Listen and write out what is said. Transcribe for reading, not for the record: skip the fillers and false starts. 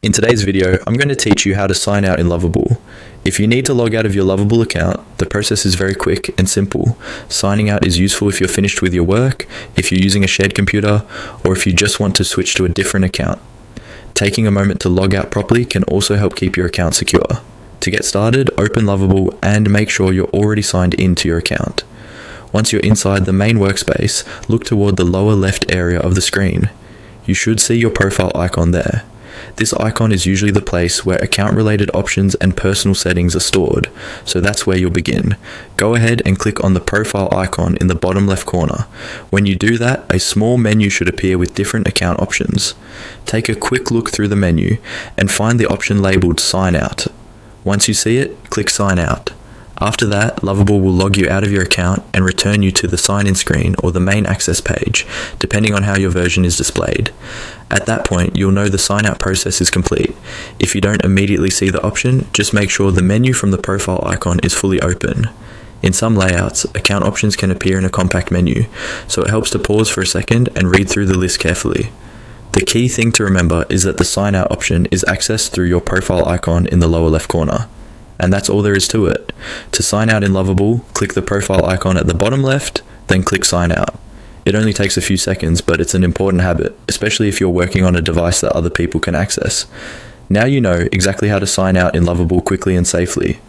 In today's video, I'm going to teach you how to sign out in Lovable. If you need to log out of your Lovable account, the process is very quick and simple. Signing out is useful if you're finished with your work, if you're using a shared computer, or if you just want to switch to a different account. Taking a moment to log out properly can also help keep your account secure. To get started, open Lovable and make sure you're already signed into your account. Once you're inside the main workspace, look toward the lower left area of the screen. You should see your profile icon there. This icon is usually the place where account-related options and personal settings are stored, so that's where you'll begin. Go ahead and click on the profile icon in the bottom left corner. When you do that, a small menu should appear with different account options. Take a quick look through the menu and find the option labeled Sign Out. Once you see it, click Sign Out. After that, Lovable will log you out of your account and return you to the sign-in screen or the main access page, depending on how your version is displayed. At that point, you'll know the sign-out process is complete. If you don't immediately see the option, just make sure the menu from the profile icon is fully open. In some layouts, account options can appear in a compact menu, so it helps to pause for a second and read through the list carefully. The key thing to remember is that the sign-out option is accessed through your profile icon in the lower left corner. And that's all there is to it. To sign out in Lovable, click the profile icon at the bottom left, then click Sign Out. It only takes a few seconds, but it's an important habit, especially if you're working on a device that other people can access. Now you know exactly how to sign out in Lovable quickly and safely.